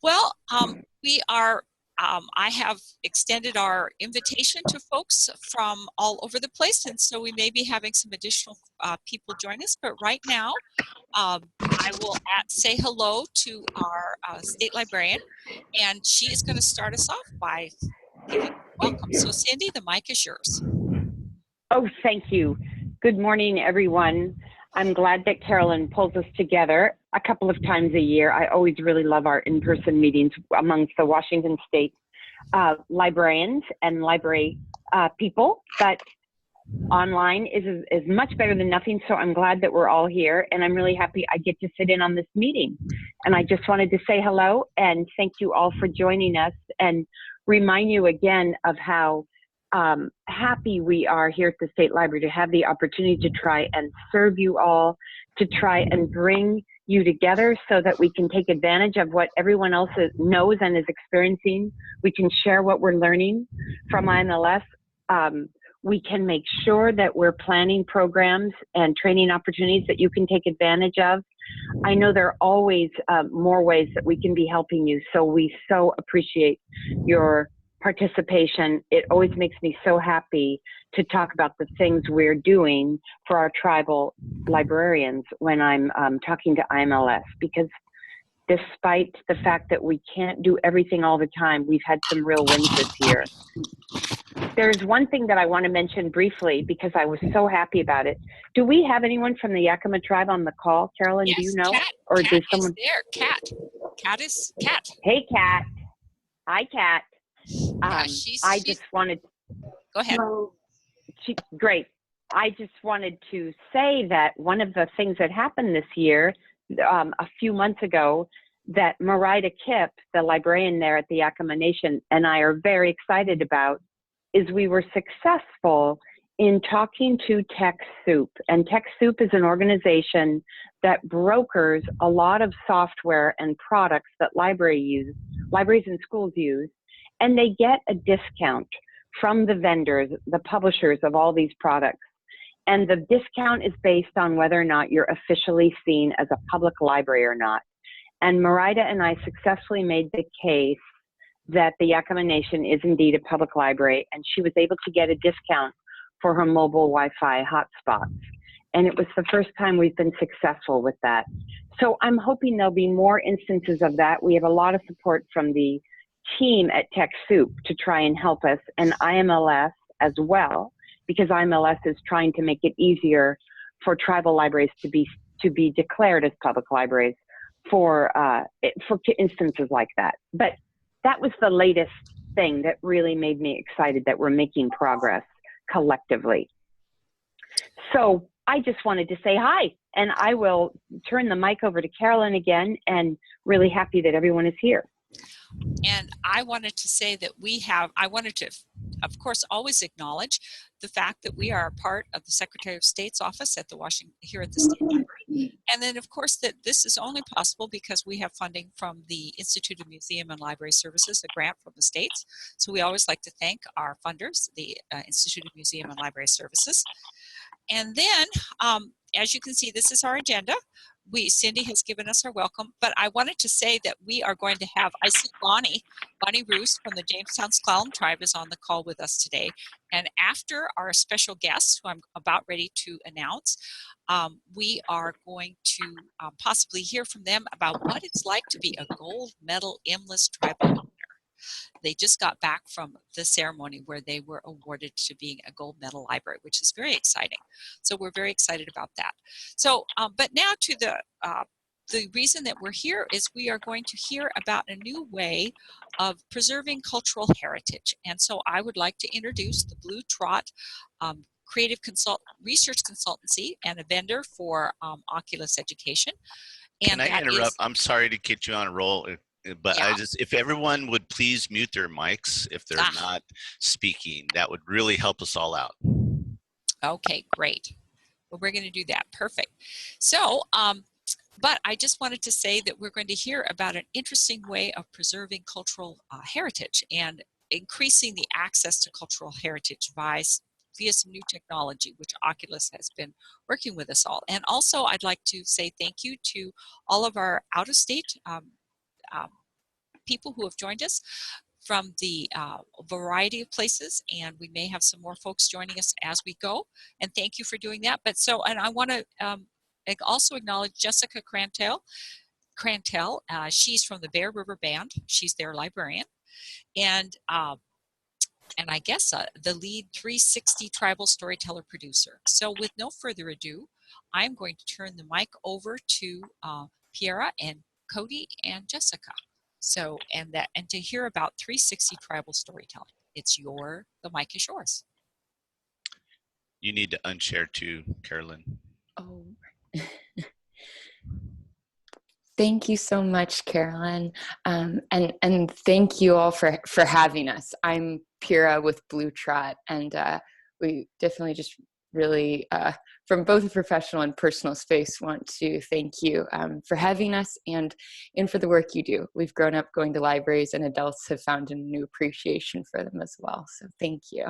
Well, we are, I have extended our invitation to folks from all over the place, and so we may be having some additional people join us, but right now, I will say hello to our state librarian, and she is going to start us off by giving welcome. So Cindy, the mic is yours. Oh, thank you. Good morning, everyone. I'm glad that Carolyn pulls us together a couple of times a year. I always really love our in-person meetings amongst the Washington State librarians and library people, but online is much better than nothing, so I'm glad that we're all here, and I'm really happy I get to sit in on this meeting. And I just wanted to say hello and thank you all for joining us, and remind you again of how happy we are here at the State Library to have the opportunity to try and serve you all, to try and bring you together so that we can take advantage of what everyone else knows and is experiencing. We can share what we're learning from IMLS. We can make sure that we're planning programs and training opportunities that you can take advantage of. I know there are always more ways that we can be helping you, so we so appreciate your participation. It always makes me so happy to talk about the things we're doing for our tribal librarians when I'm talking to IMLS, because despite the fact that we can't do everything all the time, we've had some real wins this year. There's one thing that I want to mention briefly because I was so happy about it. Do we have anyone from the Yakima tribe on the call? Carolyn, yes, do you know? Kat, or Kat does someone? is there. Kat is Kat. Hey, Kat. Hi, Kat. I just wanted. Go ahead. Great. I just wanted to say that one of the things that happened this year, a few months ago, that Marida Kipp, the librarian there at the Yakima Nation, and I are very excited about, is we were successful in talking to TechSoup. And TechSoup is an organization that brokers a lot of software and products that libraries and schools use, and they get a discount from the vendors, the publishers of all these products. And the discount is based on whether or not you're officially seen as a public library or not. And Marida and I successfully made the case that the Yakima Nation is indeed a public library, and she was able to get a discount for her mobile Wi-Fi hotspots. And it was the first time we've been successful with that. So I'm hoping there'll be more instances of that. We have a lot of support from the team at TechSoup to try and help us, and IMLS as well, because IMLS is trying to make it easier for tribal libraries to be declared as public libraries for instances like that. But that was the latest thing that really made me excited that we're making progress collectively. So I just wanted to say hi, and I will turn the mic over to Carolyn again, and really happy that everyone is here. And I wanted to say that I wanted to, of course, always acknowledge the fact that we are a part of the Secretary of State's office at here at the State Library. And then, of course, that this is only possible because we have funding from the Institute of Museum and Library Services, a grant from the states. So we always like to thank our funders, the Institute of Museum and Library Services. And then, as you can see, this is our agenda. Cindy has given us our welcome, but I wanted to say that we are going to have, I see Bonnie Roos from the Jamestown Glahn tribe is on the call with us today. And after our special guest, who I'm about ready to announce, we are going to possibly hear from them about what it's like to be a gold medal IMLS tribal winner. They just got back from the ceremony where they were awarded to being a gold medal library, which is very exciting. So we're very excited about that. So, but now to the reason that we're here is we are going to hear about a new way of preserving cultural heritage. And so I would like to introduce the Blue Trot Creative Research Consultancy and a vendor for Oculus Education. And can I interrupt? I'm sorry to get you on a roll. But yeah. If everyone would please mute their mics if they're not speaking, that would really help us all out. Okay, great. Well, we're going to do that. Perfect. So, but I just wanted to say that we're going to hear about an interesting way of preserving cultural heritage and increasing the access to cultural heritage via some new technology, which Oculus has been working with us all. And also, I'd like to say thank you to all of our out-of-state people who have joined us from the variety of places, and we may have some more folks joining us as we go. And thank you for doing that. And I want to also acknowledge Jessica Cantrell. She's from the Bear River Band. She's their librarian, and I guess the lead 360 tribal storyteller producer. So with no further ado, I'm going to turn the mic over to Piera and Cody and Jessica. So, and to hear about 360 tribal storytelling. The mic is yours. You need to unshare too, Carolyn. Oh. Thank you so much, Carolyn. And thank you all for having us. I'm Piera with Blue Trot, and we definitely just really, from both a professional and personal space, want to thank you for having us and for the work you do. We've grown up going to libraries, and adults have found a new appreciation for them as well. So thank you.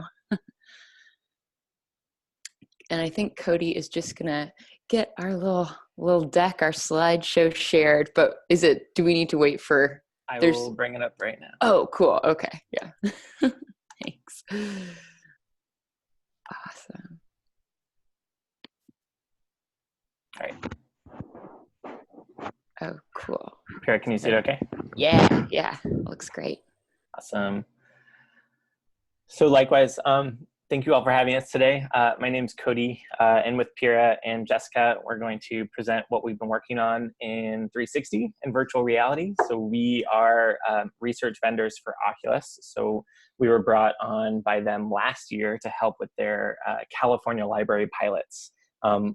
And I think Cody is just gonna get our little deck, our slideshow shared, but do we need to wait for? I will bring it up right now. Oh, cool. Okay. Yeah. Thanks. Awesome. All right. Oh, cool. Piera, can you see it okay? Yeah. Looks great. Awesome. So likewise, thank you all for having us today. My name's Cody, and with Piera and Jessica, we're going to present what we've been working on in 360 and virtual reality. So we are research vendors for Oculus. So we were brought on by them last year to help with their California library pilots,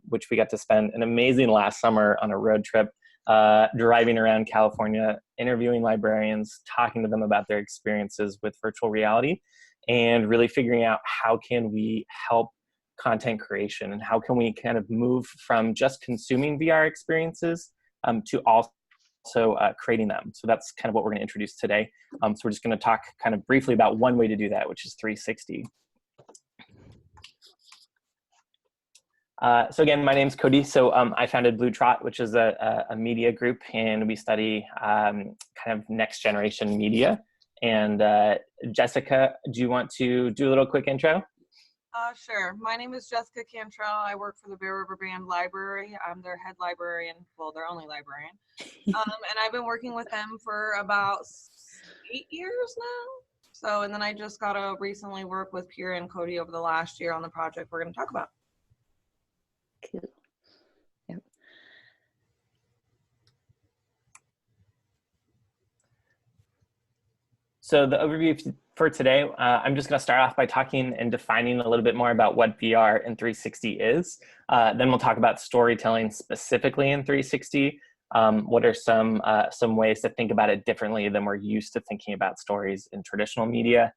which we got to spend an amazing last summer on a road trip, driving around California, interviewing librarians, talking to them about their experiences with virtual reality, and really figuring out how can we help content creation and how can we kind of move from just consuming VR experiences to also creating them. So that's kind of what we're going to introduce today. So we're just going to talk kind of briefly about one way to do that, which is 360. So again, my name's Cody. So I founded Blue Trot, which is a media group, and we study kind of next generation media. And Jessica, do you want to do a little quick intro? Sure. My name is Jessica Cantrell. I work for the Bear River Band Library. I'm their head librarian, well, their only librarian. And I've been working with them for about 8 years now. So, and then I just got to recently work with Piera and Cody over the last year on the project we're going to talk about. Cool. Yep. So the overview for today, I'm just going to start off by talking and defining a little bit more about what VR in 360 is. Then we'll talk about storytelling specifically in 360. What are some ways to think about it differently than we're used to thinking about stories in traditional media.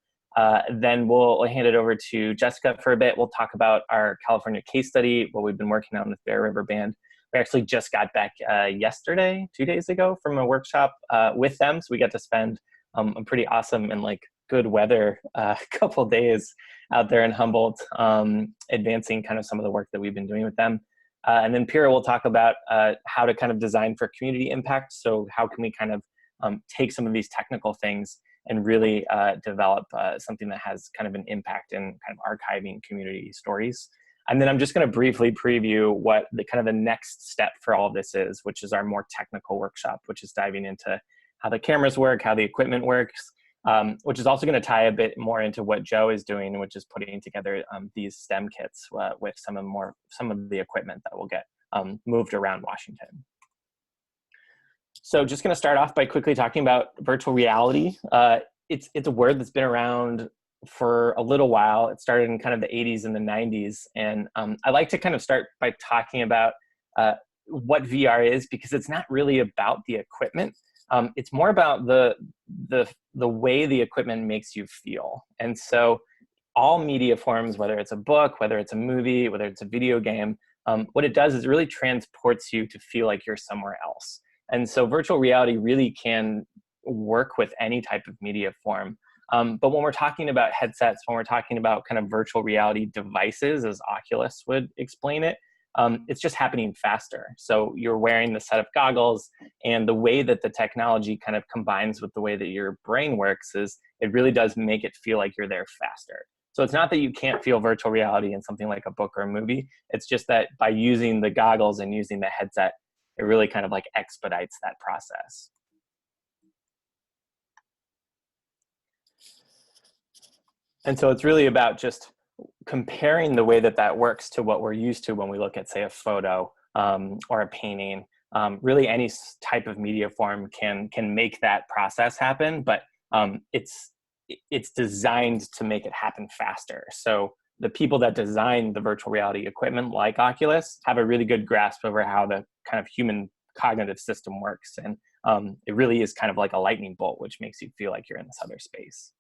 Then we'll hand it over to Jessica for a bit. We'll talk about our California case study, what we've been working on with Bear River Band. We actually just got back yesterday, 2 days ago, from a workshop with them. So we got to spend a pretty awesome and like good weather couple days out there in Humboldt, advancing kind of some of the work that we've been doing with them. And then Piera will talk about how to kind of design for community impact. So how can we kind of take some of these technical things and really develop something that has kind of an impact in kind of archiving community stories. And then I'm just going to briefly preview what the kind of the next step for all of this is, which is our more technical workshop, which is diving into how the cameras work, how the equipment works, which is also going to tie a bit more into what Joe is doing, which is putting together these STEM kits with some of the equipment that will get moved around Washington. So just going to start off by quickly talking about virtual reality. It's a word that's been around for a little while. It started in kind of the 80s and the 90s. And I like to kind of start by talking about what VR is, because it's not really about the equipment. It's more about the way the equipment makes you feel. And so all media forms, whether it's a book, whether it's a movie, whether it's a video game, what it does is it really transports you to feel like you're somewhere else. And so virtual reality really can work with any type of media form. But when we're talking about headsets, when we're talking about kind of virtual reality devices, as Oculus would explain it, It's just happening faster. So you're wearing the set of goggles, and the way that the technology kind of combines with the way that your brain works is it really does make it feel like you're there faster. So it's not that you can't feel virtual reality in something like a book or a movie. It's just that by using the goggles and using the headset, it really kind of like expedites that process. And so it's really about just comparing the way that that works to what we're used to when we look at, say, a photo or a painting. Really, any type of media form can make that process happen, but it's designed to make it happen faster. So the people that design the virtual reality equipment, like Oculus, have a really good grasp over how the kind of human cognitive system works, and it really is kind of like a lightning bolt, which makes you feel like you're in this other space.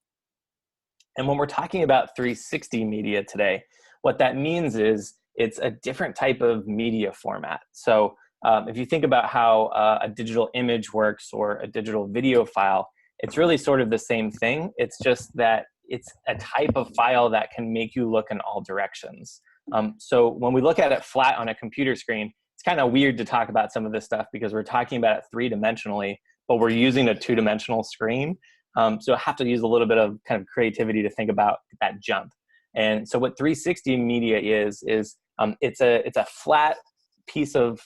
And when we're talking about 360 media today, what that means is it's a different type of media format. So if you think about how a digital image works or a digital video file, it's really sort of the same thing. It's just that it's a type of file that can make you look in all directions. So when we look at it flat on a computer screen, it's kind of weird to talk about some of this stuff because we're talking about it three-dimensionally, but we're using a two-dimensional screen. So I have to use a little bit of kind of creativity to think about that jump. And so what 360 media is it's a flat piece of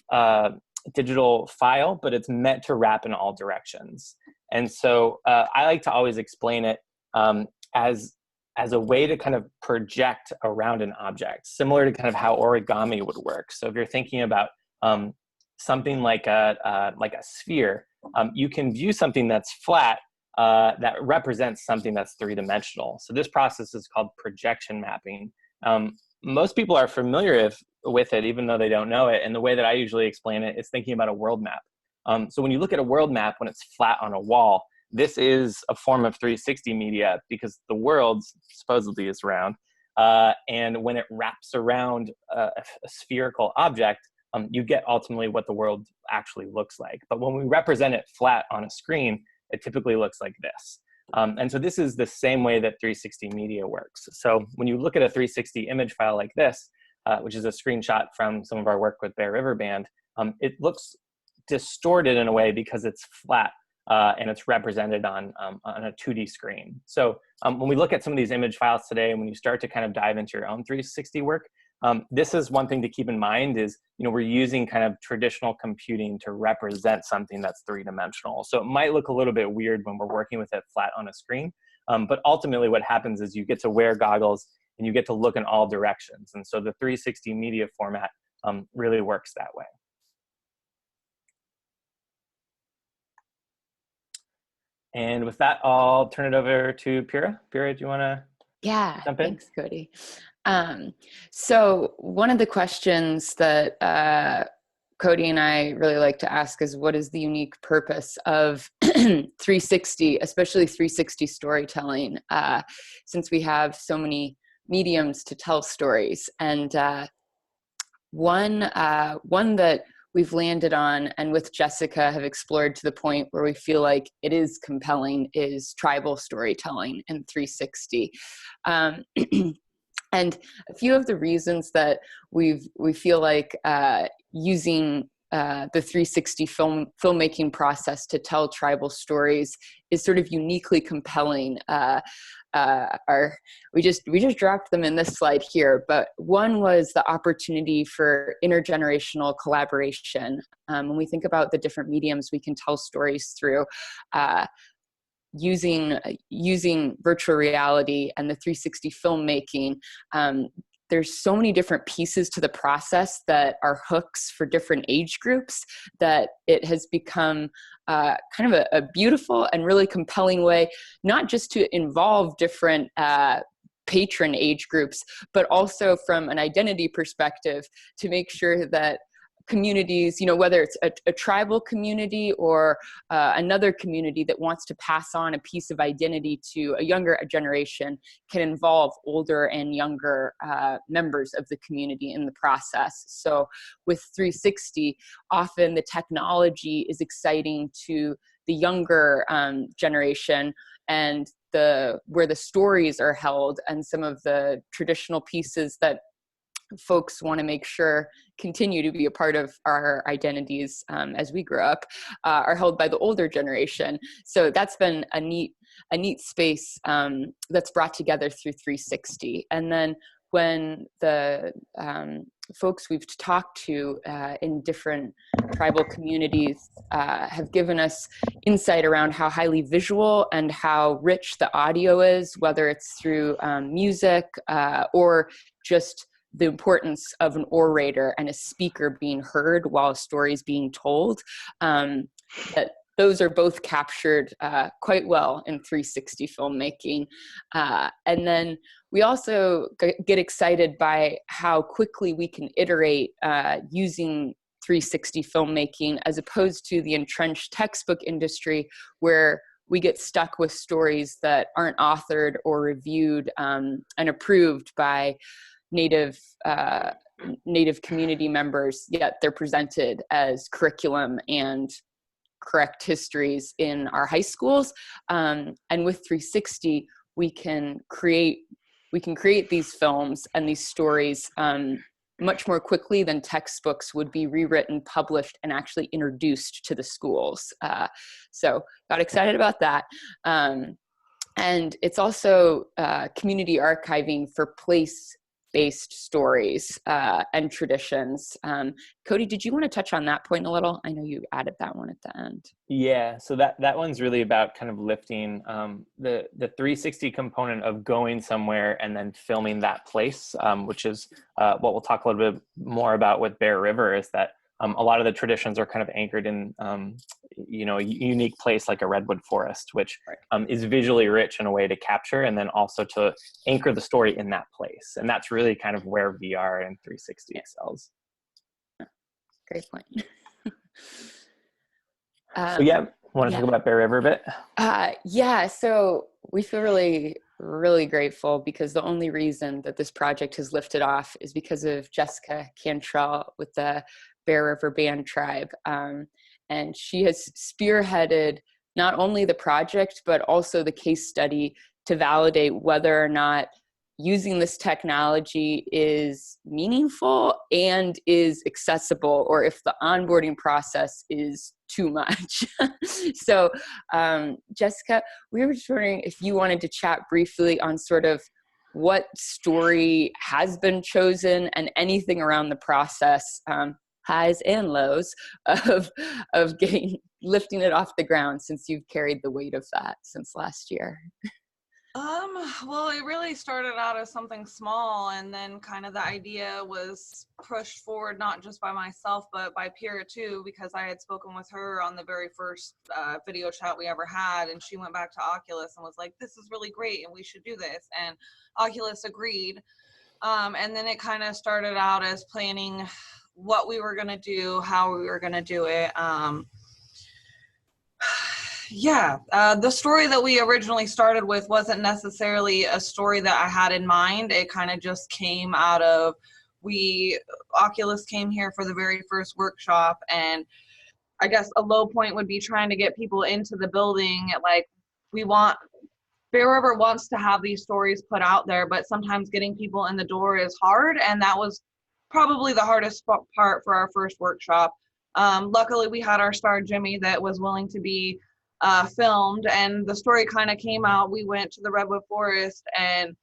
digital file, but it's meant to wrap in all directions. And so I like to always explain it as a way to kind of project around an object, similar to kind of how origami would work. So if you're thinking about something like a sphere, you can view something that's flat that represents something that's three-dimensional. So this process is called projection mapping. Most people are familiar with it, even though they don't know it. And the way that I usually explain it is thinking about a world map. So when you look at a world map, when it's flat on a wall, this is a form of 360 media because the world supposedly is round. And when it wraps around a spherical object, you get ultimately what the world actually looks like. But when we represent it flat on a screen, it typically looks like this. And so this is the same way that 360 media works. So when you look at a 360 image file like this, which is a screenshot from some of our work with Bear River Band, it looks distorted in a way because it's flat and it's represented on a 2D screen. So when we look at some of these image files today, and when you start to kind of dive into your own 360 work, this is one thing to keep in mind is, we're using kind of traditional computing to represent something that's three-dimensional. So it might look a little bit weird when we're working with it flat on a screen, but ultimately what happens is you get to wear goggles and you get to look in all directions. And so the 360 media format really works that way. And with that, I'll turn it over to Piera. Piera, do you want to jump in? Thanks, Cody. So one of the questions that Cody and I really like to ask is, what is the unique purpose of 360, especially 360 storytelling, since we have so many mediums to tell stories? And one that we've landed on and with Jessica have explored to the point where we feel like it is compelling is tribal storytelling in 360. And a few of the reasons that we feel like using the 360 filmmaking process to tell tribal stories is sort of uniquely compelling. We just dropped them in this slide here, but one was the opportunity for intergenerational collaboration. When we think about the different mediums we can tell stories through, using virtual reality and the 360 filmmaking, there's so many different pieces to the process that are hooks for different age groups that it has become kind of a beautiful and really compelling way, not just to involve different patron age groups, but also from an identity perspective to make sure that communities, whether it's a tribal community or another community that wants to pass on a piece of identity to a younger generation, can involve older and younger members of the community in the process. So with 360, often the technology is exciting to the younger generation, and where the stories are held and some of the traditional pieces that folks want to make sure continue to be a part of our identities as we grow up are held by the older generation. So that's been a neat space that's brought together through 360. And then when the folks we've talked to in different tribal communities have given us insight around how highly visual and how rich the audio is, whether it's through music or just the importance of an orator and a speaker being heard while a story is being told, that those are both captured quite well in 360 filmmaking. And then we also get excited by how quickly we can iterate using 360 filmmaking, as opposed to the entrenched textbook industry where we get stuck with stories that aren't authored or reviewed and approved by Native community members, yet they're presented as curriculum and correct histories in our high schools. And with 360, we can create these films and these stories much more quickly than textbooks would be rewritten, published, and actually introduced to the schools. So got excited about that. And it's also community archiving for place-based stories and traditions. Cody, did you want to touch on that point a little? I know you added that one at the end. Yeah, so that one's really about kind of lifting the 360 component of going somewhere and then filming that place, which is what we'll talk a little bit more about with Bear River, is that a lot of the traditions are kind of anchored in, a unique place like a redwood forest, which is visually rich in a way to capture and then also to anchor the story in that place. And that's really kind of where VR and 360 excels. Great point. So want to talk about Bear River a bit? So we feel really, really grateful because the only reason that this project has lifted off is because of Jessica Cantrell with the Bear River Band Tribe. And she has spearheaded not only the project, but also the case study to validate whether or not using this technology is meaningful and is accessible, or if the onboarding process is too much. So Jessica, we were just wondering if you wanted to chat briefly on sort of what story has been chosen and anything around the process, highs and lows, of lifting it off the ground, since you've carried the weight of that since last year. Well, it really started out as something small, and then kind of the idea was pushed forward not just by myself, but by Piera too, because I had spoken with her on the very first video chat we ever had, and she went back to Oculus and was like, this is really great and we should do this, and Oculus agreed. And then it kind of started out as planning what we were going to do, how we were going to do it. The story that we originally started with wasn't necessarily a story that I had in mind. It kind of just came out of, Oculus came here for the very first workshop, and I guess a low point would be trying to get people into the building. Like, Bear River wants to have these stories put out there, but sometimes getting people in the door is hard, and that was probably the hardest part for our first workshop. Luckily, we had our star Jimmy that was willing to be filmed, and the story kind of came out. We went to the redwood forest, and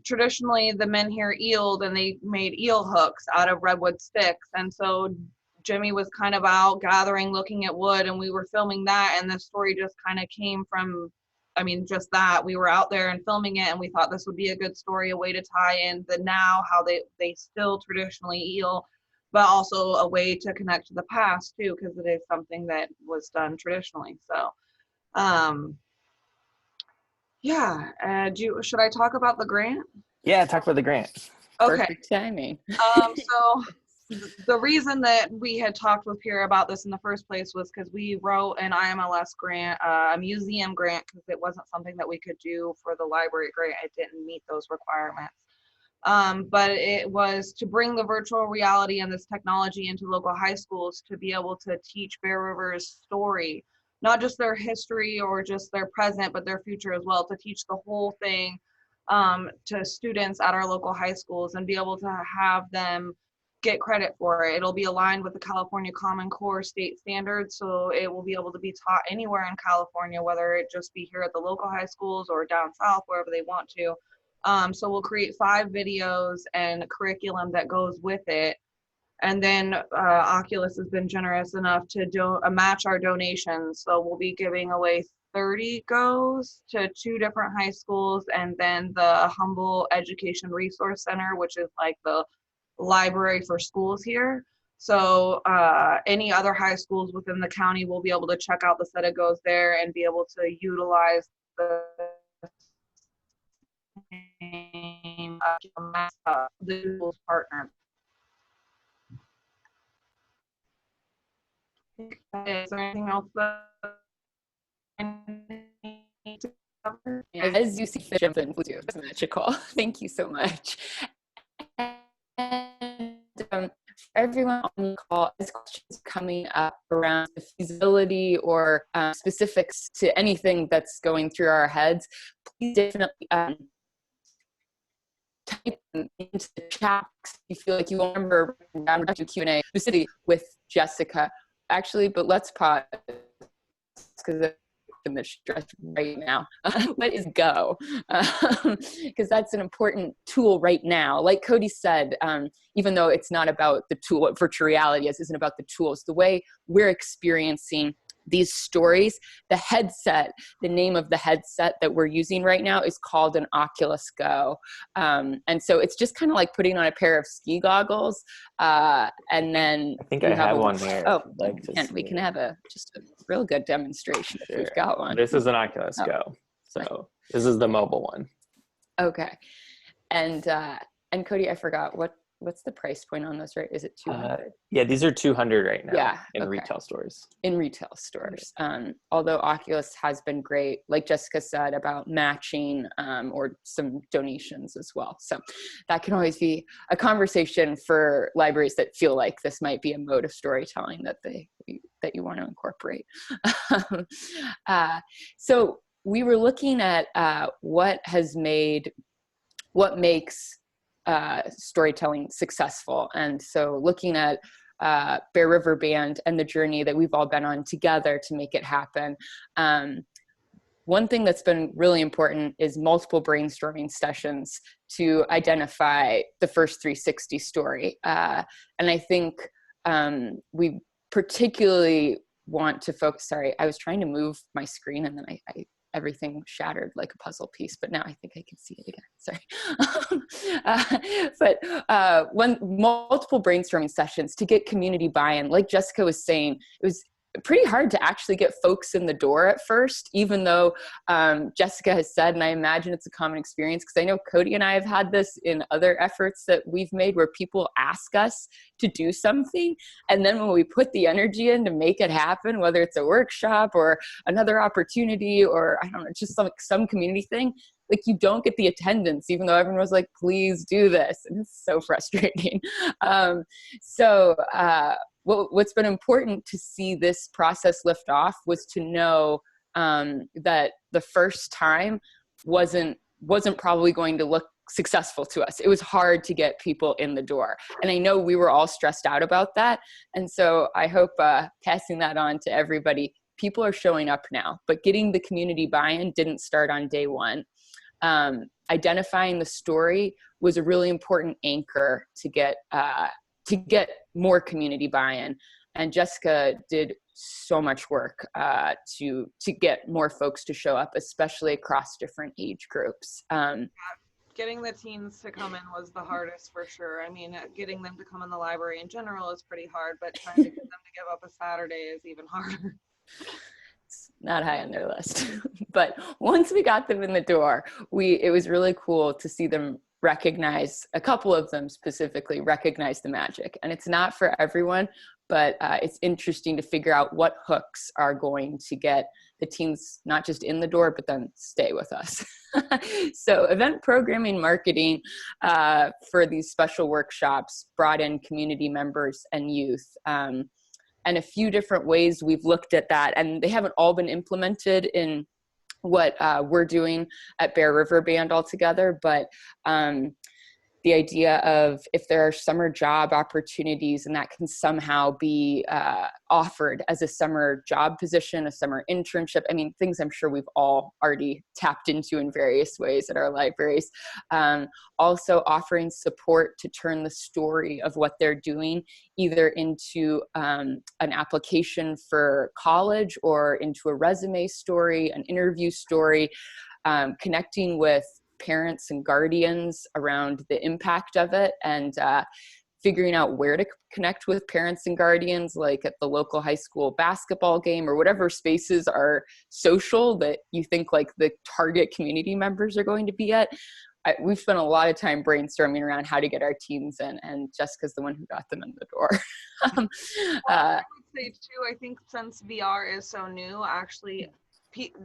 traditionally the men here eeled, and they made eel hooks out of redwood sticks. And so Jimmy was kind of out gathering, looking at wood, and we were filming that, and the story just kind of came from, just that. We were out there and filming it, and we thought this would be a good story, a way to tie in the now, how they still traditionally eel, but also a way to connect to the past too, because it is something that was done traditionally. So, should I talk about the grant? Yeah, talk about the grant. Okay. Perfect timing. So the reason that we had talked with Piera about this in the first place was because we wrote an IMLS grant, a museum grant, because it wasn't something that we could do for the library grant. It didn't meet those requirements. But it was to bring the virtual reality and this technology into local high schools to be able to teach Bear River's story, not just their history or just their present, but their future as well, to teach the whole thing to students at our local high schools and be able to have them get credit for it. It'll be aligned with the California Common Core state standards, so it will be able to be taught anywhere in California, whether it just be here at the local high schools or down south, wherever they want to. So we'll create 5 videos and curriculum that goes with it. And then Oculus has been generous enough to match our donations. So we'll be giving away 30 goes to 2 different high schools, and then the Humble Education Resource Center, which is like the library for schools here. So any other high schools within the county will be able to check out the set of goes there and be able to utilize the schools partner. Is there anything else that I need to cover? As you see fit, jump in with you. It's magical. Thank you so much. And for everyone on the call, as questions coming up around the feasibility or specifics to anything that's going through our heads, please definitely type them into the chat if you feel like you want to remember down to Q&A, specifically with Jessica. Actually, but let's pause because I'm stressed right now. What is Go? Because that's an important tool right now. Like Cody said, even though it's not about the tool, what virtual reality isn't about the tools, the way we're experiencing these stories, the headset, the name of the headset that we're using right now is called an Oculus Go. And so it's just kind of like putting on a pair of ski goggles. And then I think I have one here. Oh, like we can have just a real good demonstration if we've got one. This is an Oculus Go. So this is the mobile one. Okay. And Cody, I forgot what's the price point on those, right? Is it 200? Yeah, these are 200 right now. Yeah, in retail stores. In retail stores. Although Oculus has been great, like Jessica said, about matching or some donations as well. So that can always be a conversation for libraries that feel like this might be a mode of storytelling that you want to incorporate. So we were looking at what makes storytelling successful. And so looking at Bear River Band and the journey that we've all been on together to make it happen. One thing that's been really important is multiple brainstorming sessions to identify the first 360 story. And I think we particularly want to focus, sorry, I was trying to move my screen and then everything shattered like a puzzle piece, but now I think I can see it again, sorry. But multiple brainstorming sessions to get community buy-in. Like Jessica was saying, it was pretty hard to actually get folks in the door at first, even though Jessica has said, and I imagine it's a common experience, because I know Cody and I have had this in other efforts that we've made where people ask us to do something. And then when we put the energy in to make it happen, whether it's a workshop or another opportunity, or I don't know, just some community thing, like you don't get the attendance, even though everyone was like, please do this. And it's so frustrating. What's been important to see this process lift off was to know that the first time wasn't probably going to look successful to us. It was hard to get people in the door. And I know we were all stressed out about that. And so I hope passing that on to everybody, people are showing up now, but getting the community buy-in didn't start on day one. Identifying the story was a really important anchor to get more community buy-in. And Jessica did so much work to get more folks to show up, especially across different age groups. Getting the teens to come in was the hardest for sure. I mean, getting them to come in the library in general is pretty hard, but trying to get them to give up a Saturday is even harder. It's not high on their list. But once we got them in the door, it was really cool to see them recognize, a couple of them specifically recognize the magic. And it's not for everyone, but it's interesting to figure out what hooks are going to get the teens not just in the door, but then stay with us. So event programming marketing for these special workshops brought in community members and youth. And a few different ways we've looked at that, and they haven't all been implemented in what we're doing at Bear River Band altogether, but the idea of if there are summer job opportunities and that can somehow be offered as a summer job position, a summer internship. I mean, things I'm sure we've all already tapped into in various ways at our libraries. Also offering support to turn the story of what they're doing either into an application for college or into a resume story, an interview story, connecting with parents and guardians around the impact of it, and figuring out where to connect with parents and guardians, like at the local high school basketball game or whatever spaces are social that you think like the target community members are going to be at. We've spent a lot of time brainstorming around how to get our teams in, and Jessica's the one who got them in the door. I would say too, I think since VR is so new, actually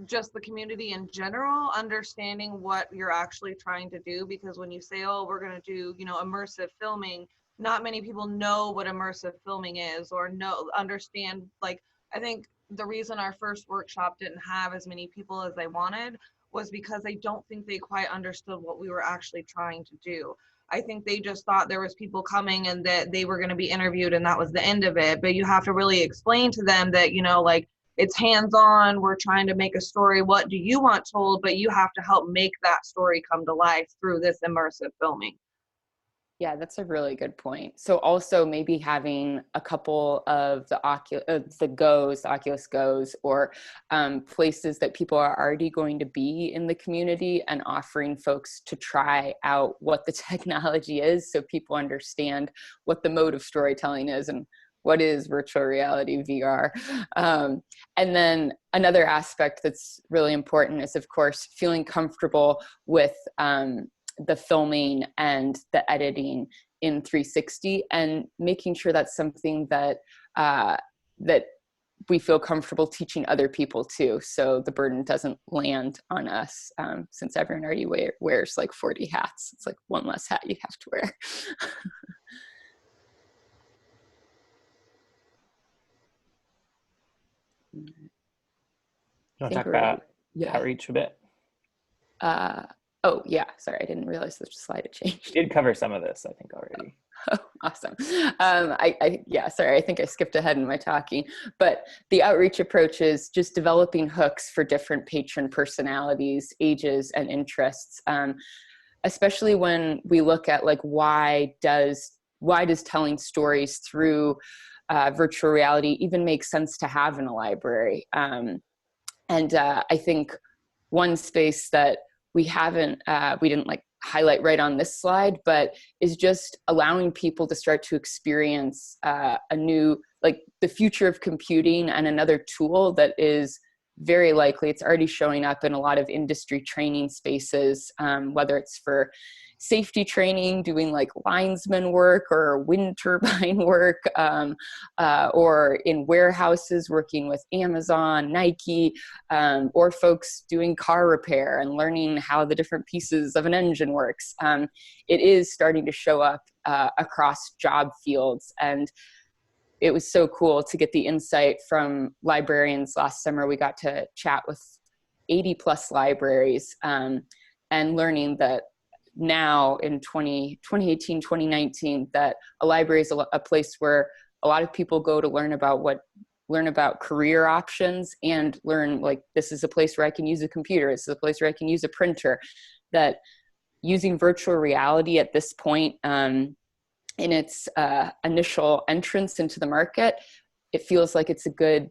just the community in general understanding what you're actually trying to do, because when you say, oh, we're going to do, you know, immersive filming, not many people know what immersive filming is or understand. Like, I think the reason our first workshop didn't have as many people as they wanted was because I don't think they quite understood what we were actually trying to do. I think they just thought there was people coming and that they were going to be interviewed and that was the end of it. But you have to really explain to them that, you know, like, it's hands-on, we're trying to make a story, what do you want told, but you have to help make that story come to life through this immersive filming. Yeah, that's a really good point. So also maybe having a couple of the Oculus Goes, or places that people are already going to be in the community, and offering folks to try out what the technology is so people understand what the mode of storytelling is and what is virtual reality VR. And then another aspect that's really important is, of course, feeling comfortable with the filming and the editing in 360, and making sure that's something that that we feel comfortable teaching other people too, so the burden doesn't land on us, since everyone already wears like 40 hats. It's like one less hat you have to wear. You want to talk about outreach a bit? Oh yeah, sorry, I didn't realize the slide had changed. You did cover some of this, I think, already. Oh, awesome. Yeah, sorry, I think I skipped ahead in my talking, but the outreach approach is just developing hooks for different patron personalities, ages, and interests, especially when we look at like, why does telling stories through virtual reality even make sense to have in a library? And I think one space that we didn't like highlight right on this slide, but is just allowing people to start to experience a new, like the future of computing, and another tool that is very likely, it's already showing up in a lot of industry training spaces, whether it's for safety training, doing like linesman work or wind turbine work, or in warehouses working with Amazon, Nike, or folks doing car repair and learning how the different pieces of an engine works. It is starting to show up across job fields, and it was so cool to get the insight from librarians last summer. We got to chat with 80 plus libraries, and learning that now in 2018, 2019, that a library is a place where a lot of people go to learn about career options, and learn like, this is a place where I can use a computer, this is a place where I can use a printer. That using virtual reality at this point, in its initial entrance into the market, it feels like it's a good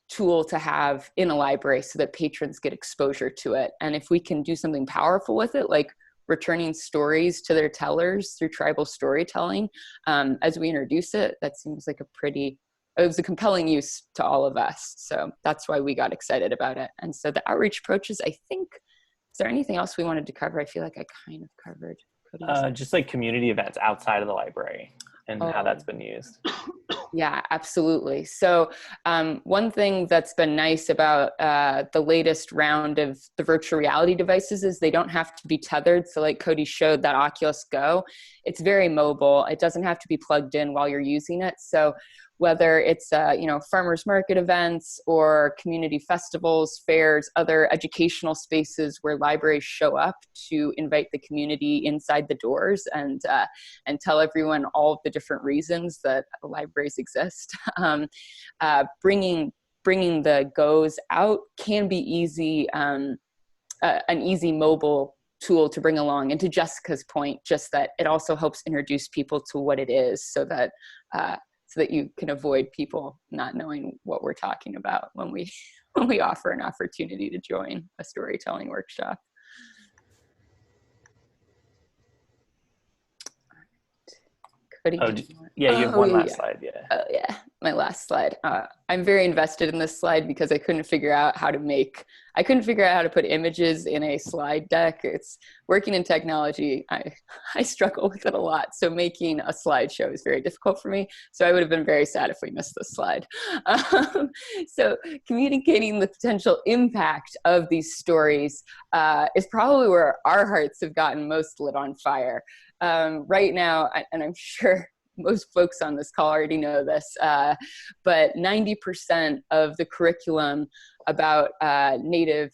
tool to have in a library so that patrons get exposure to it. And if we can do something powerful with it, like returning stories to their tellers through tribal storytelling, as we introduce it, that seems like it was a compelling use to all of us. So that's why we got excited about it. And so the outreach approaches, I think, is there anything else we wanted to cover? I feel like I kind of covered. Just like community events outside of the library and how that's been used. Yeah, absolutely. So one thing that's been nice about the latest round of the virtual reality devices is they don't have to be tethered. So like Cody showed, that Oculus Go, it's very mobile. It doesn't have to be plugged in while you're using it. So whether it's, farmers market events or community festivals, fairs, other educational spaces where libraries show up to invite the community inside the doors and tell everyone all of the different reasons that libraries exist. Bringing the Goes out can be easy, an easy mobile tool to bring along. And to Jessica's point, just that it also helps introduce people to what it is, so that you can avoid people not knowing what we're talking about when we offer an opportunity to join a storytelling workshop. Cody, you have one last slide. Oh yeah, my last slide. I'm very invested in this slide because I couldn't figure out how to put images in a slide deck. It's working in technology. I struggle with it a lot. So making a slideshow is very difficult for me. So I would have been very sad if we missed this slide. So communicating the potential impact of these stories is probably where our hearts have gotten most lit on fire. Right now, and I'm sure most folks on this call already know this, but 90% of the curriculum about Native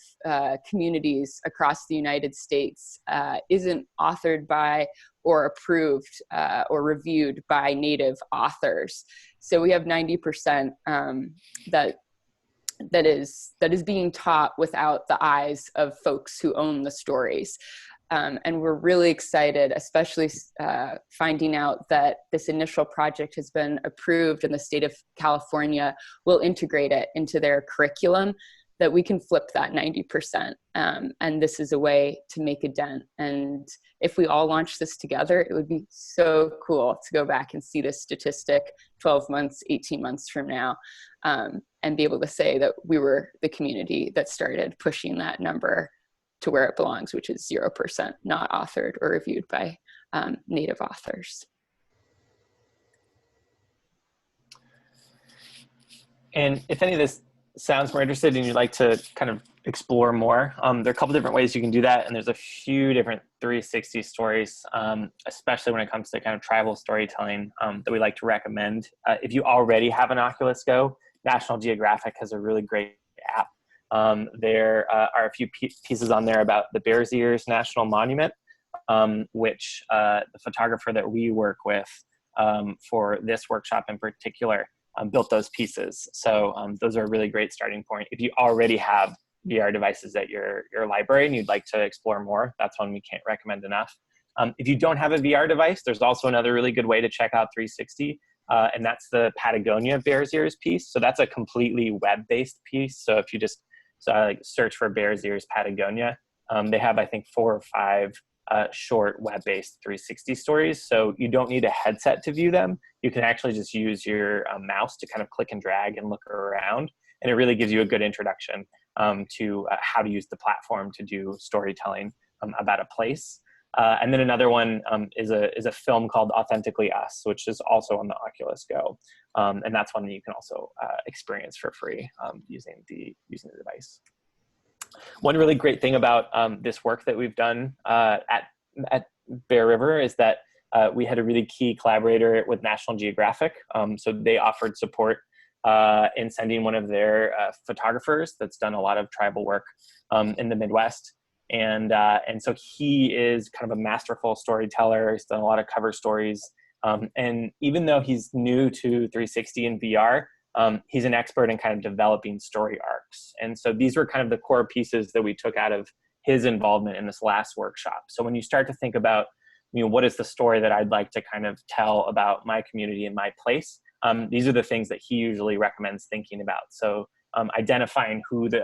communities across the United States isn't authored by or approved or reviewed by Native authors. So we have 90% that is being taught without the eyes of folks who own the stories. And we're really excited, especially finding out that this initial project has been approved and the state of California will integrate it into their curriculum, that we can flip that 90%. And this is a way to make a dent. And if we all launch this together, it would be so cool to go back and see this statistic 12 months, 18 months from now, and be able to say that we were the community that started pushing that number to where it belongs, which is 0% not authored or reviewed by Native authors. And if any of this sounds more interested and you'd like to kind of explore more, there are a couple different ways you can do that. And there's a few different 360 stories, especially when it comes to kind of tribal storytelling, that we like to recommend. If you already have an Oculus Go, National Geographic has a really great app. There are a few pieces on there about the Bears Ears National Monument, which the photographer that we work with for this workshop in particular built those pieces. So those are a really great starting point. If you already have VR devices at your library and you'd like to explore more, that's one we can't recommend enough. If you don't have a VR device, there's also another really good way to check out 360. And that's the Patagonia Bears Ears piece. So that's a completely web-based piece. So if you just search for Bears Ears Patagonia, they have, I think, 4 or 5 short web-based 360 stories. So you don't need a headset to view them. You can actually just use your mouse to kind of click and drag and look around. And it really gives you a good introduction to how to use the platform to do storytelling about a place. And then another one is a film called Authentically Us, which is also on the Oculus Go. And that's one that you can also experience for free using the device. One really great thing about this work that we've done at Bear River is that we had a really key collaborator with National Geographic. So they offered support in sending one of their photographers that's done a lot of tribal work in the Midwest. And so he is kind of a masterful storyteller. He's done a lot of cover stories. And even though he's new to 360 and VR, he's an expert in kind of developing story arcs. And so these were kind of the core pieces that we took out of his involvement in this last workshop. So when you start to think about, what is the story that I'd like to kind of tell about my community and my place, these are the things that he usually recommends thinking about. So identifying who the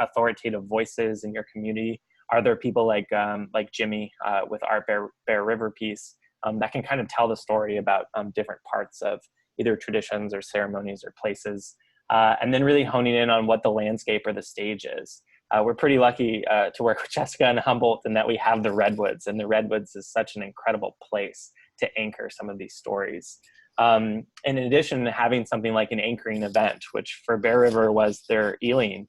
authoritative voices in your community. Are there people like Jimmy with our Bear River piece that can kind of tell the story about different parts of either traditions or ceremonies or places, and then really honing in on what the landscape or the stage is. We're pretty lucky to work with Jessica and Humboldt in that we have the Redwoods, and the Redwoods is such an incredible place to anchor some of these stories. And in addition to having something like an anchoring event, which for Bear River was their eeling.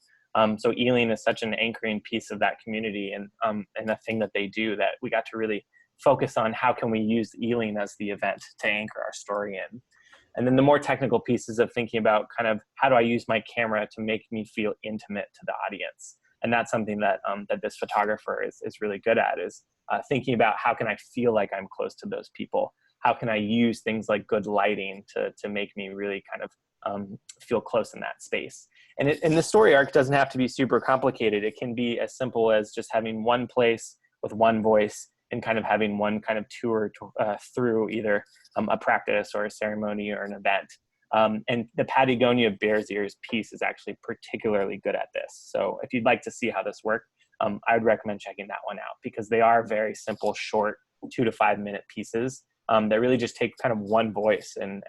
So eeling is such an anchoring piece of that community and a thing that they do that we got to really focus on how can we use eeling as the event to anchor our story in. And then the more technical pieces of thinking about kind of how do I use my camera to make me feel intimate to the audience. And that's something that, that this photographer is really good at, is thinking about how can I feel like I'm close to those people? How can I use things like good lighting to make me really kind of feel close in that space? And the story arc doesn't have to be super complicated. It can be as simple as just having one place with one voice and kind of having one kind of tour through either a practice or a ceremony or an event. And the Patagonia Bears Ears piece is actually particularly good at this. So if you'd like to see how this works, I would recommend checking that one out, because they are very simple, short 2 to 5 minute pieces that really just take kind of one voice and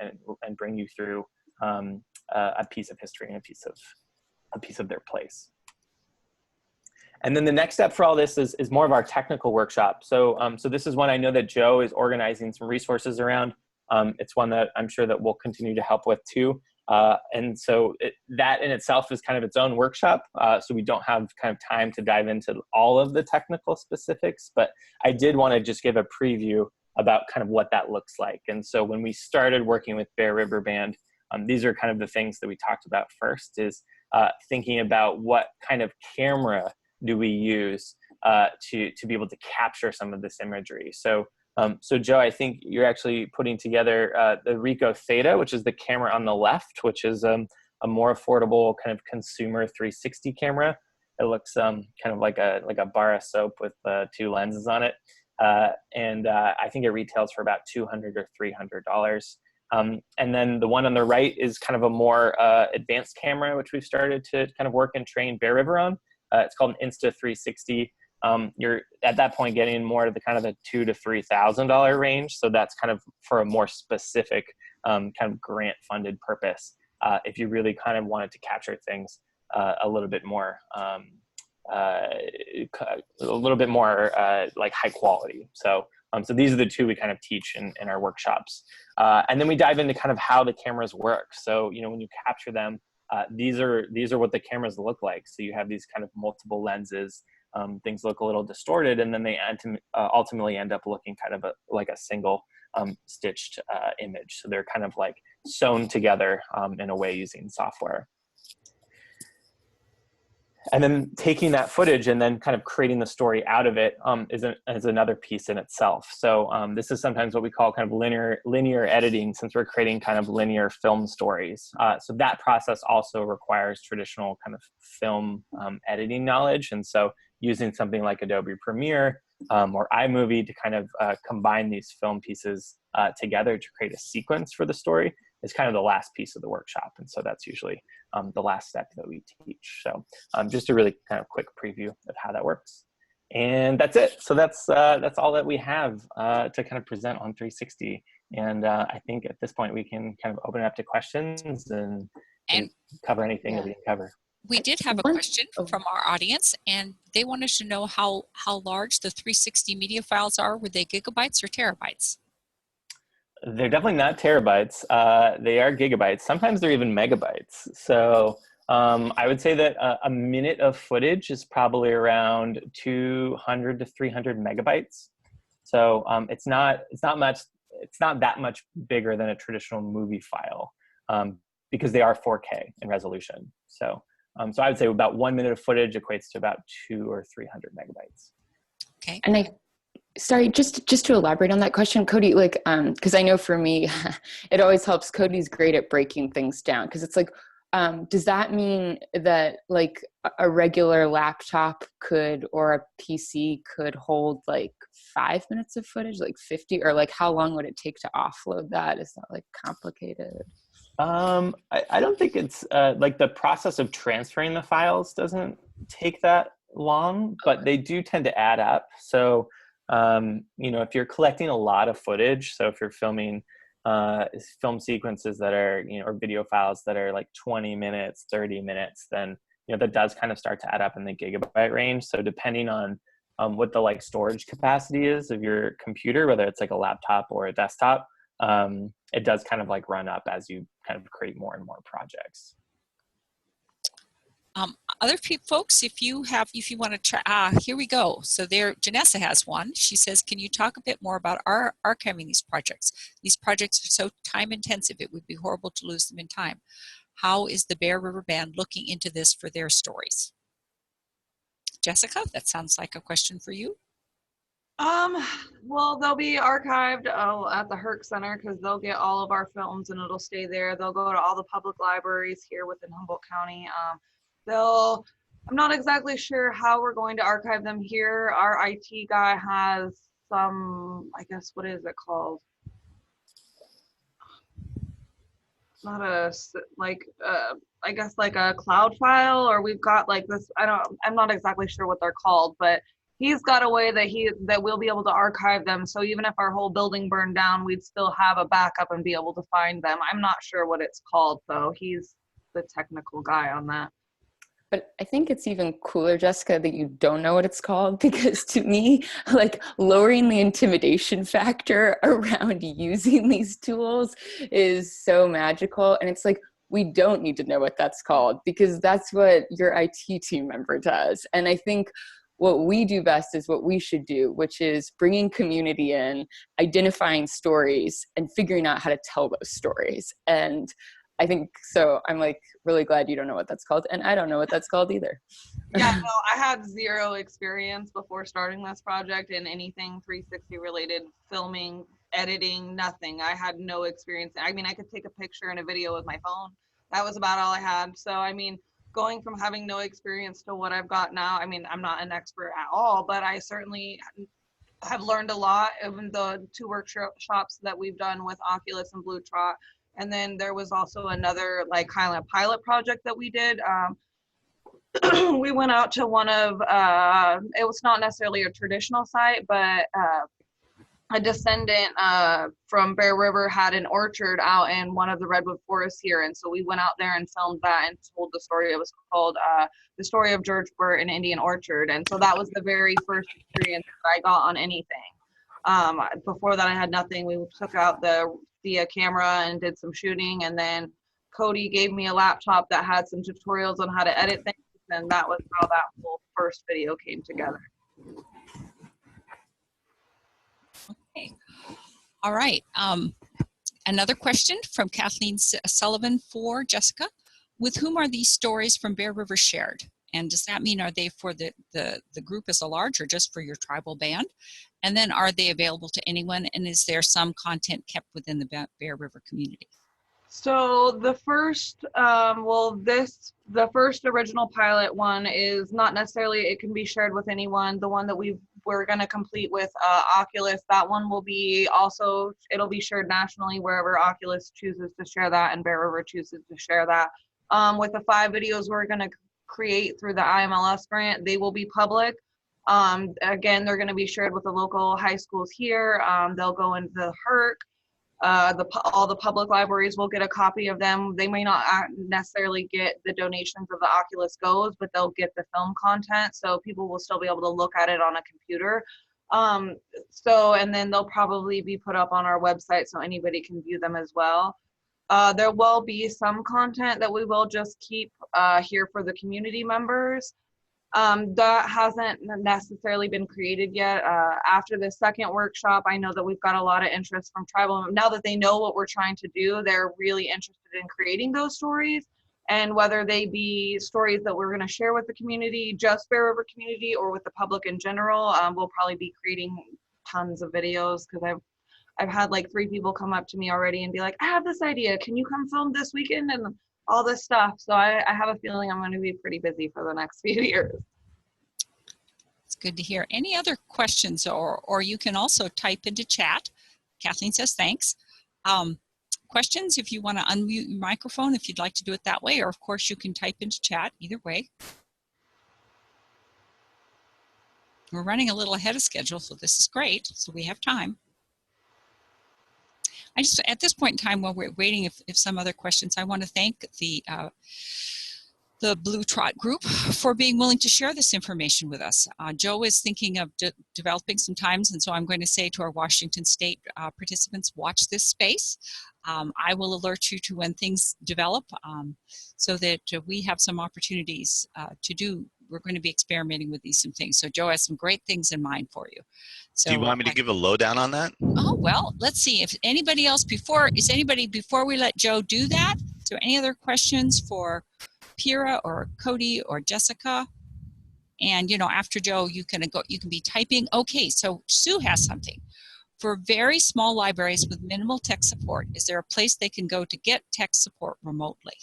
bring you through a piece of history and a piece of their place. And then the next step for all this is more of our technical workshop. So this is one I know that Joe is organizing some resources around. It's one that I'm sure that we'll continue to help with too. And so that in itself is kind of its own workshop. So we don't have kind of time to dive into all of the technical specifics, but I did want to just give a preview about kind of what that looks like. And so when we started working with Bear River Band, these are kind of the things that we talked about first, is thinking about what kind of camera do we use to be able to capture some of this imagery. So Joe, I think you're actually putting together the Ricoh Theta, which is the camera on the left, which is a more affordable kind of consumer 360 camera. It looks kind of like a bar of soap with 2 lenses on it. And I think it retails for about $200 or $300. And then the one on the right is kind of a more advanced camera, which we've started to kind of work and train Bear River on. It's called an Insta 360. You're at that point getting more to the kind of the $2,000 to $3,000 range. So that's kind of for a more specific kind of grant funded purpose. If you really kind of wanted to capture things a little bit more, like high quality. So these are the two we kind of teach in our workshops. And then we dive into kind of how the cameras work. So, when you capture them, these are what the cameras look like. So you have these kind of multiple lenses. Things look a little distorted, and then they ultimately end up looking kind of like a single stitched image. So they're kind of like sewn together in a way using software. And then taking that footage and then kind of creating the story out of it is another piece in itself. So this is sometimes what we call kind of linear editing, since we're creating kind of linear film stories. So that process also requires traditional kind of film editing knowledge. And so using something like Adobe Premiere or iMovie to kind of combine these film pieces together to create a sequence for the story is kind of the last piece of the workshop. And so that's usually the last step that we teach. So just a really kind of quick preview of how that works. And that's it. So that's all that we have to kind of present on 360. And I think at this point we can kind of open it up to questions and cover anything that we can cover. We did have a question from our audience, and they wanted to know how large the 360 media files are. Were they gigabytes or terabytes? They're definitely not terabytes. They are gigabytes. Sometimes they're even megabytes. So I would say that a minute of footage is probably around 200 to 300 megabytes. So it's not that much bigger than a traditional movie file because they are 4K in resolution. So I would say about 1 minute of footage equates to about 200 or 300 megabytes. Okay. And sorry, just to elaborate on that question, Cody, like, because I know for me, it always helps. Cody's great at breaking things down, because it's like, does that mean that like a regular laptop could, or a PC could hold like 5 minutes of footage, like 50, or like how long would it take to offload that? Is that like complicated? I don't think it's like the process of transferring the files doesn't take that long, but they do tend to add up. So, if you're collecting a lot of footage, so if you're filming film sequences that are, or video files that are like 20 minutes, 30 minutes, then, that does kind of start to add up in the gigabyte range. So depending on what the like storage capacity is of your computer, whether it's like a laptop or a desktop, it does kind of like run up as you kind of create more and more projects. Other folks, if you want to try, here we go. So there, Janessa has one. She says, can you talk a bit more about archiving these projects? These projects are so time intensive, it would be horrible to lose them in time. How is the Bear River Band looking into this for their stories? Jessica, that sounds like a question for you. Well, they'll be archived at the Herc Center because they'll get all of our films and it'll stay there. They'll go to all the public libraries here within Humboldt County. I'm not exactly sure how we're going to archive them here. Our IT guy has some, I guess, what is it called? Not a, I guess like a cloud file, or we've got like this, I'm not exactly sure what they're called, but he's got a way that we'll be able to archive them. So even if our whole building burned down, we'd still have a backup and be able to find them. I'm not sure what it's called though. He's the technical guy on that. But I think it's even cooler, Jessica, that you don't know what it's called, because to me, like, lowering the intimidation factor around using these tools is so magical. And it's like, we don't need to know what that's called, because that's what your IT team member does. And I think what we do best is what we should do, which is bringing community in, identifying stories, and figuring out how to tell those stories. And I think so. I'm like really glad you don't know what that's called, and I don't know what that's called either. Yeah, no, I had zero experience before starting this project in anything 360 related, filming, editing, nothing. I had no experience. I mean, I could take a picture and a video with my phone. That was about all I had. So, I mean, going from having no experience to what I've got now, I mean, I'm not an expert at all, but I certainly have learned a lot in the 2 workshops that we've done with Oculus and Blue Trot. And then there was also another like kind of pilot project that we did. We went out to one of, it was not necessarily a traditional site, but a descendant from Bear River had an orchard out in one of the redwood forests here. And so we went out there and filmed that and told the story. It was called The Story of George Burt and Indian Orchard. And so that was the very first experience that I got on anything. Before that, I had nothing. We took out the camera and did some shooting, and then Cody gave me a laptop that had some tutorials on how to edit things, and that was how that whole first video came together. Okay. All right. Another question from Kathleen Sullivan for Jessica. With whom are these stories from Bear River shared? And does that mean, are they for the group as a large, or just for your tribal band? And then are they available to anyone? And is there some content kept within the Bear River community? So the first, the first original pilot one is not necessarily, it can be shared with anyone. The one that we're going to complete with Oculus, that one will be also, it'll be shared nationally wherever Oculus chooses to share that and Bear River chooses to share that. With the 5 videos we're going to create through the IMLS grant, they will be public. Again, they're going to be shared with the local high schools here. They'll go into the HERC. All the public libraries will get a copy of them. They may not necessarily get the donations of the Oculus Go's, but they'll get the film content. So people will still be able to look at it on a computer. And then they'll probably be put up on our website so anybody can view them as well. There will be some content that we will just keep here for the community members. That hasn't necessarily been created yet. After the second workshop, I know that we've got a lot of interest from tribal. Now that they know what we're trying to do, they're really interested in creating those stories. And whether they be stories that we're going to share with the community, just Bear River community, or with the public in general, we'll probably be creating tons of videos, because I've had like 3 people come up to me already and be like, I have this idea. Can you come film this weekend? And all this stuff. So I have a feeling I'm going to be pretty busy for the next few years. It's good to hear. Any other questions, or you can also type into chat. Kathleen says thanks. Questions, if you want to unmute your microphone, if you'd like to do it that way, or of course you can type into chat, either way. We're running a little ahead of schedule, so this is great. So we have time. I just, at this point in time, while we're waiting, if some other questions, I want to thank the the Blue Trot Group for being willing to share this information with us. Joe is thinking of developing some times, and so I'm going to say to our Washington State participants, watch this space. I will alert you to when things develop so that we have some opportunities to do. We're going to be experimenting with some things. So Joe has some great things in mind for you. So, do you want me to give a lowdown on that? Oh, well, let's see if anybody else before we let Joe do that, is there any other questions for Piera or Cody or Jessica? And after Joe, you can be typing. Okay, so Sue has something. For very small libraries with minimal tech support, is there a place they can go to get tech support remotely?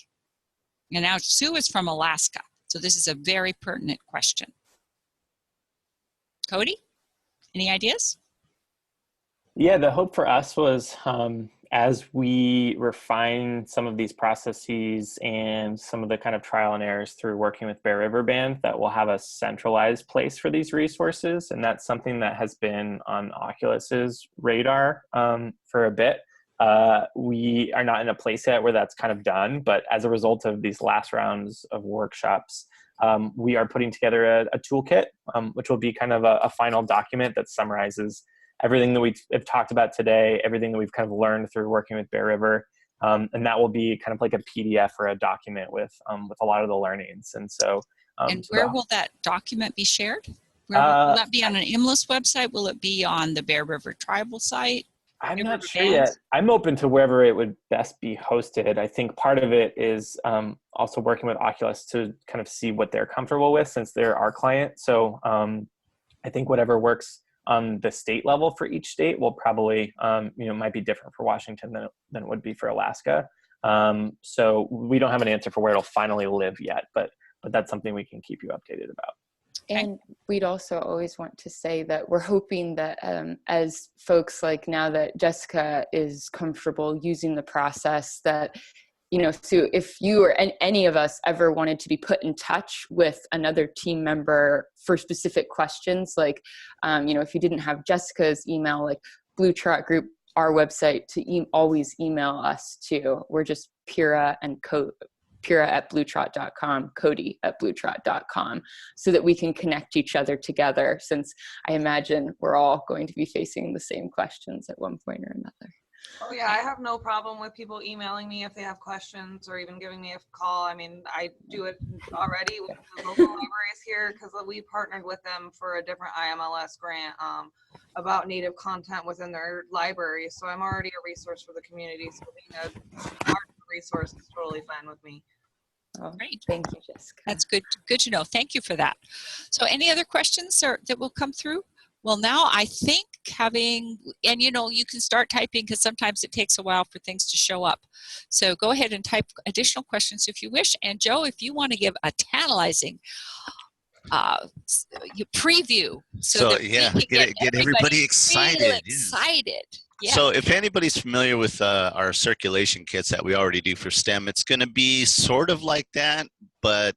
And now Sue is from Alaska, so this is a very pertinent question. Cody, any ideas? Yeah, the hope for us was as we refine some of these processes and some of the kind of trial and errors through working with Bear River Band, that we'll have a centralized place for these resources. And that's something that has been on Oculus's radar for a bit. We are not in a place yet where that's kind of done, but as a result of these last rounds of workshops, we are putting together a toolkit, which will be kind of a final document that summarizes everything that we've talked about today, everything that we've kind of learned through working with Bear River. And that will be kind of like a PDF or a document with a lot of the learnings. And so, and where will that document be shared? Will that be on an IMLS website? Will it be on the Bear River Tribal site? I'm not sure yet. I'm open to wherever it would best be hosted. I think part of it is also working with Oculus to kind of see what they're comfortable with, since they're our client. So I think whatever works on the state level for each state will probably, might be different for Washington than it would be for Alaska. So we don't have an answer for where it'll finally live yet, but that's something we can keep you updated about. And we'd also always want to say that we're hoping that as folks, like now that Jessica is comfortable using the process, that so if you or any of us ever wanted to be put in touch with another team member for specific questions, like, if you didn't have Jessica's email, like Blue Trot Group, our website to always email us too. We're just Piera and Piera at bluetrot.com, Cody at bluetrot.com, so that we can connect each other together, since I imagine we're all going to be facing the same questions at one point or another. Oh yeah, I have no problem with people emailing me if they have questions or even giving me a call. I mean, I do it already with the local libraries here because we partnered with them for a different IMLS grant about Native content within their library. So I'm already a resource for the community. So being a resource is totally fine with me. Oh, great. Thank you, Jessica. That's good to know. Thank you for that. So any other questions that will come through? Well, now I think and you can start typing because sometimes it takes a while for things to show up. So go ahead and type additional questions if you wish. And Joe, if you want to give a tantalizing preview. So yeah, get everybody excited. Real excited. Yeah. So if anybody's familiar with our circulation kits that we already do for STEM, it's going to be sort of like that, but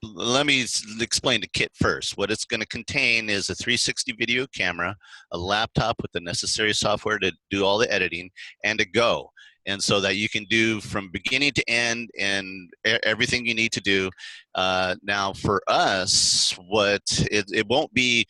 let me explain the kit first. What it's going to contain is a 360 video camera, a laptop with the necessary software to do all the editing, and a Go. And so that you can do from beginning to end and everything you need to do. Now for us, it won't be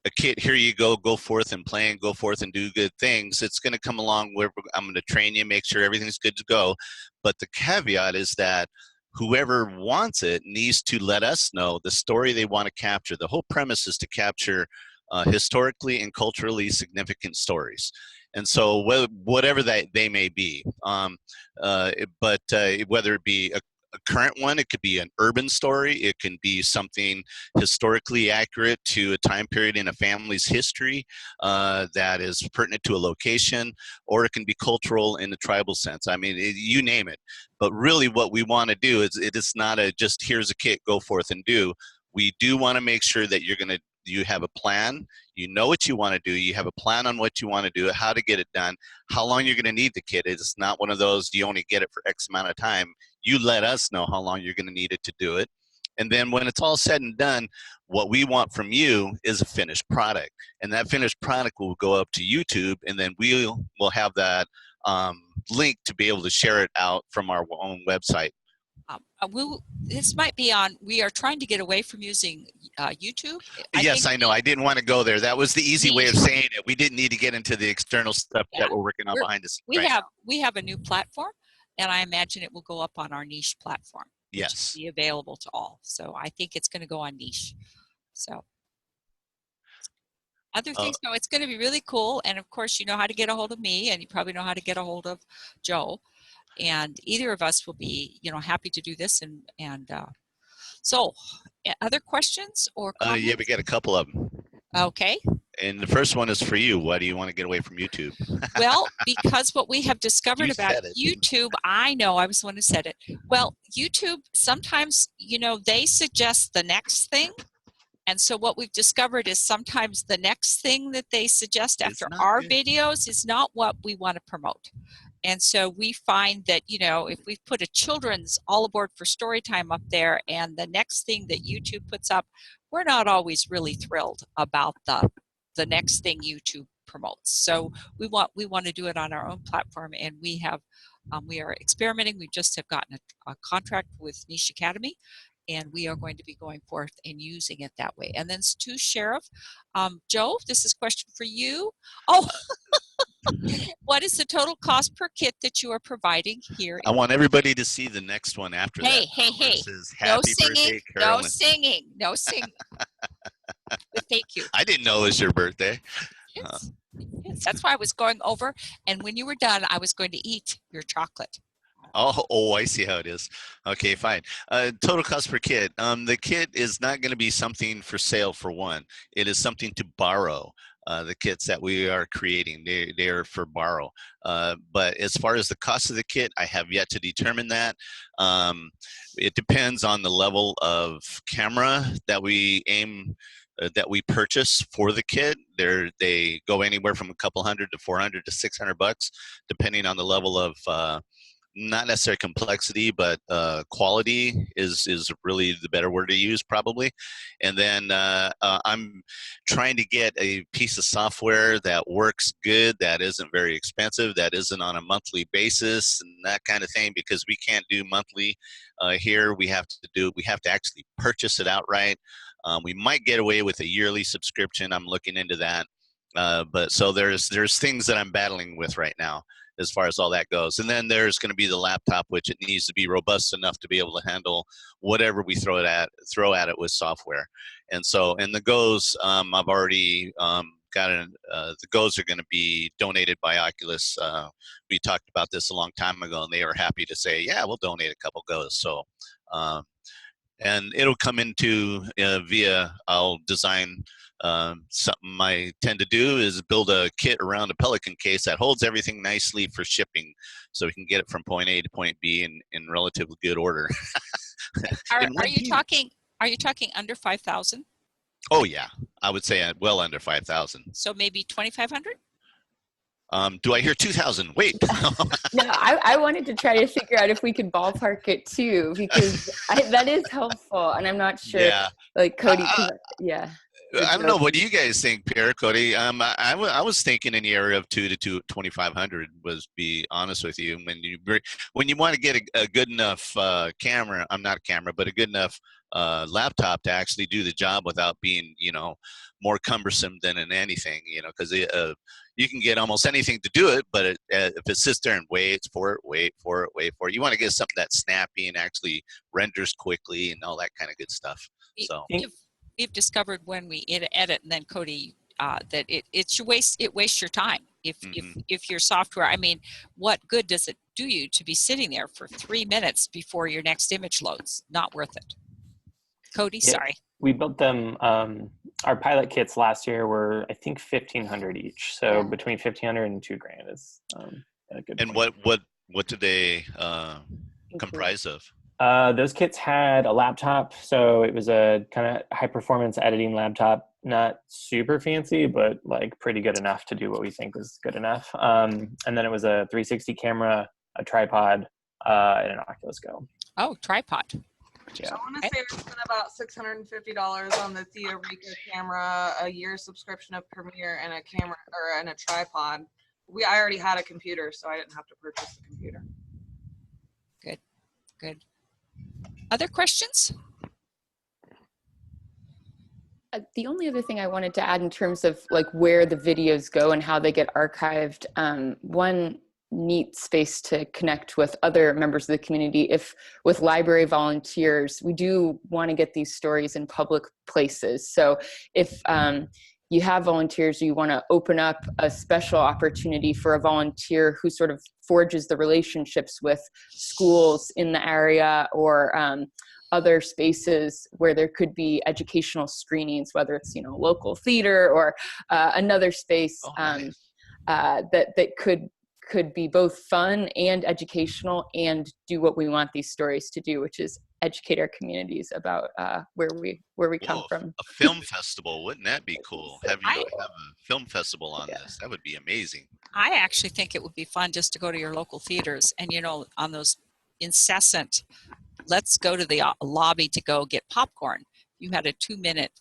a kit, here you go forth and play and go forth and do good things. It's going to come along where I'm going to train you, make sure everything's good to go. But the caveat is that whoever wants it needs to let us know the story they want to capture. The whole premise is to capture historically and culturally significant stories. And so whatever they may be, but whether it be a current one, it could be an urban story, it can be something historically accurate to a time period in a family's history that is pertinent to a location, or it can be cultural in the tribal sense. I mean, you name it. But really what we want to do is, it is not just here's a kit, go forth and do. We do want to make sure that you have a plan, you know what you want to do, you have a plan on what you want to do, how to get it done, how long you're going to need the kit. It's not one of those you only get it for X amount of time. You let us know how long you're going to need it to do it. And then when it's all said and done, what we want from you is a finished product. And that finished product will go up to YouTube, and then we'll have that link to be able to share it out from our own website This might be on. We are trying to get away from using YouTube. Yes, I know. I didn't want to go there. That was the easy way of Niche. saying it. We didn't need to get into the external stuff Yeah. that we're working on behind the scenes. We have a new platform, and I imagine it will go up on our niche platform. Which Yes. will be available to all. So I think it's going to go on niche. So other things, no, it's going to be really cool. And of course, you know how to get a hold of me, and you probably know how to get a hold of Joe. And either of us will be, you know, happy to do this. So, other questions or comments? Yeah, we got a couple of them. Okay. And the first one is for you. Why do you want to get away from YouTube? Well, because what we have discovered You about said it. YouTube, I know I was the one who said it. Well, YouTube, sometimes, you know, they suggest the next thing. And so what we've discovered is sometimes the next thing that they suggest after our videos is not what we want to promote. And so we find that, you know, if we put a children's All Aboard for Storytime up there and the next thing that YouTube puts up, we're not always really thrilled about the next thing YouTube promotes. So we want to do it on our own platform, and we are experimenting. We just have gotten a contract with Niche Academy, and we are going to be going forth and using it that way. And then to Sheriff, Joe, this is a question for you. Oh, what is the total cost per kit that you are providing here? I want everybody to see the next one after that. Hey. No singing, no singing, no singing. But thank you. I didn't know it was your birthday. Yes. That's why I was going over, and when you were done, I was going to eat your chocolate. Oh, I see how it is. Okay, fine. Total cost per kit. The kit is not going to be something for sale for one. It is something to borrow. The kits that we are creating, they are for borrow. But as far as the cost of the kit, I have yet to determine that. It depends on the level of camera that we that we purchase for the kit. They go anywhere from a couple $100 to $400 to $600, depending on the level of not necessarily complexity, but quality is really the better word to use probably. And then I'm trying to get a piece of software that works good, that isn't very expensive, that isn't on a monthly basis and that kind of thing, because we can't do monthly here. We have to actually purchase it outright. We might get away with a yearly subscription. I'm looking into that. But so there's things that I'm battling with right now as far as all that goes. And then there's going to be the laptop, which it needs to be robust enough to be able to handle whatever we throw at it with software. And so, and the Go's, I've already the Go's are going to be donated by Oculus. We talked about this a long time ago, and they were happy to say, yeah, we'll donate a couple Go's. So, and it'll come into I'll design something I tend to do is build a kit around a Pelican case that holds everything nicely for shipping, so we can get it from point A to point B in relatively good order. Are you talking under 5,000? Oh yeah, I would say well under 5,000. So maybe 2,500. Do I hear 2,000? Wait. No, I wanted to try to figure out if we could ballpark it too, because that is helpful, and I'm not sure. Yeah. Like Cody, yeah. I don't know. What do you guys think, Piera, Cody? I was thinking in the area of 2,500. Was be honest with you, when you want to get a good enough camera, not a camera, but a good enough laptop to actually do the job without being, more cumbersome than in anything, because you can get almost anything to do it, but if it sits there and waits for it, you want to get something that's snappy and actually renders quickly and all that kind of good stuff. So. We've discovered when we edit, and then Cody, that it wastes your time if your software. I mean, what good does it do you to be sitting there for 3 minutes before your next image loads? Not worth it. Cody, yeah, sorry. We built them. Our pilot kits last year were, I think, 1,500 each. So between 1,500 and $2,000 is a good. And point. what do they comprise of? Those kits had a laptop, so it was a kind of high-performance editing laptop, not super fancy, but like pretty good enough to do what we think was good enough. And then it was a 360 camera, a tripod, and an Oculus Go. Oh, tripod. Yeah. I want to say I spent about $650 on the Thea Rica camera, a year subscription of Premiere, and a camera and a tripod. I already had a computer, so I didn't have to purchase the computer. Good. Other questions? The only other thing I wanted to add in terms of like where the videos go and how they get archived, one neat space to connect with other members of the community, if with library volunteers, we do want to get these stories in public places. So if you have volunteers, you want to open up a special opportunity for a volunteer who sort of forges the relationships with schools in the area, or other spaces where there could be educational screenings, whether it's, you know, local theater or another space that could be both fun and educational and do what we want these stories to do, which is educate our communities about where we come from. A film festival, wouldn't that be cool? Have a film festival on this? That would be amazing. I actually think it would be fun just to go to your local theaters and, you know, on those incessant, let's go to the lobby to go get popcorn. You had a 2-minute,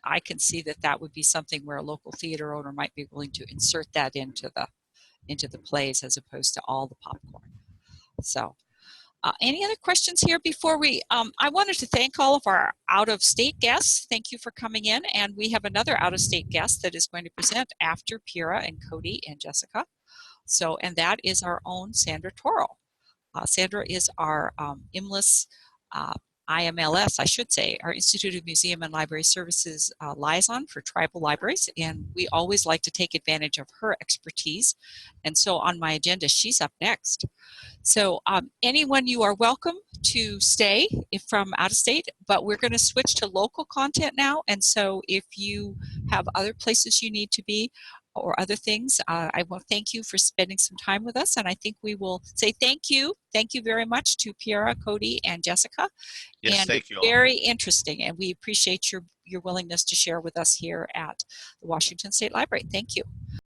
I can see that would be something where a local theater owner might be willing to insert that into the plays as opposed to all the popcorn. So any other questions here before we, I wanted to thank all of our out-of-state guests. Thank you for coming in. And we have another out-of-state guest that is going to present after Piera and Cody and Jessica. So, and that is our own Sandra Toro. Sandra is our IMLS, I should say, our Institute of Museum and Library Services liaison for tribal libraries, and we always like to take advantage of her expertise. And so on my agenda, she's up next. So anyone, you are welcome to stay if from out of state, but we're going to switch to local content now. And so if you have other places you need to be, or other things, I want to thank you for spending some time with us, and I think we will say thank you very much to Piera, Cody, and Jessica. Yes, and thank you all. Very interesting, and we appreciate your willingness to share with us here at the Washington State Library. Thank you.